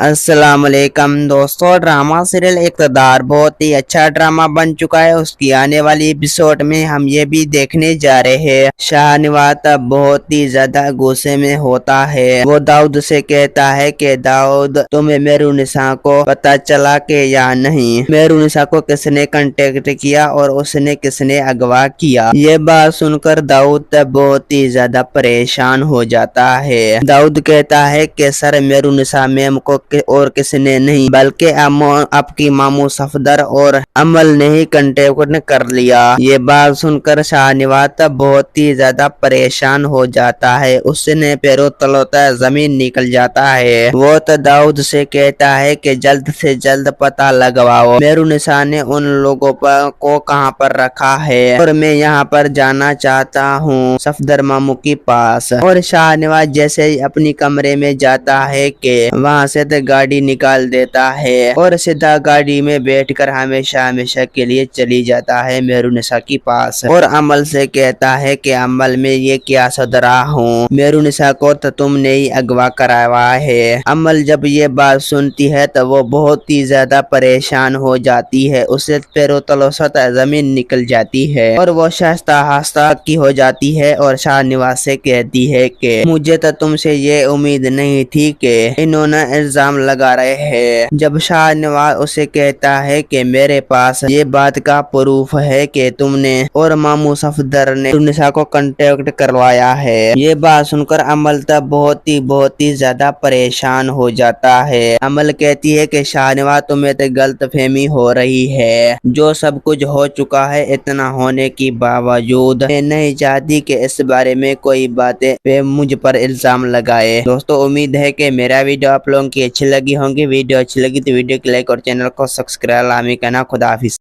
अस्सलाम वालेकुम दोस्तों, ड्रामा सीरियल इक़्तिदार बहुत ही अच्छा ड्रामा बन चुका है। उसकी आने वाली एपिसोड में हम ये भी देखने जा रहे हैं। शाहनवाज अब बहुत ही ज्यादा गुस्से में होता है। वो दाऊद से कहता है कि दाऊद, तुम्हें मेहरुनिसा को पता चला कि या नहीं, मेहरुनिसा को किसने कांटेक्ट किया और उसने किसने अगवा किया। ये बात सुनकर दाऊद तब बहुत ही ज्यादा परेशान हो जाता है। दाऊद कहता है कि सर, मेहरुनिसा मैम को और किसने नहीं बल्कि आपकी मामू सफदर और अमल ने ही कांटेक्ट कर लिया। ये बात सुनकर शाहनवाज तब बहुत ही ज्यादा परेशान हो जाता है। उसने पैरों तलों तक जमीन निकल जाता है। वो तो दाऊद से कहता है कि जल्द से जल्द पता लगवाओ मेहरुनिसा ने उन लोगों को कहां पर रखा है और मैं यहां पर जाना चाहता हूं सफदर मामू के पास। और शाहनवाज जैसे ही अपनी कमरे में जाता है कि वहां से गाड़ी निकाल देता है और सीधा गाड़ी में बैठकर हमेशा हमेशा के लिए चली जाता है मेहरुनिसा के पास। और अमल से कहता है कि अमल, में ये क्या सोच रहा हूँ, मेहरुनिसा को तो तुमने ही अगवा कराया है। अमल जब ये बात सुनती है तो वो बहुत ही ज्यादा परेशान हो जाती है। उसे पैरों तलों से जमीन निकल जाती है और वो शस्ता हास्ता की हो जाती है और शाहनवाज से कहती है कि मुझे तो तुमसे ये उम्मीद नहीं थी कि इन्होंने इल्जाम लगा रहे हैं। जब शाहनवाज उसे कहता है कि मेरे पास ये बात का प्रूफ है कि तुमने और मामू सफदर ने मेहरुनिसा को कांटेक्ट करवाया है। ये बात सुनकर अमल तब बहुत ही ज्यादा परेशान हो जाता है। अमल कहती है कि शाहनवाज, तुम्हें तो गलत फहमी हो रही है। जो सब कुछ हो चुका है, इतना होने के बावजूद मैं नहीं चाहती कि इस बारे में कोई बातें मुझ पर इल्जाम लगाए। दोस्तों, उम्मीद है कि मेरा वीडियो आप लोगों की अच्छी लगी होंगी। वीडियो अच्छी लगी तो वीडियो को लाइक और चैनल को सब्सक्राइब लामी करना। खुदा हाफिज।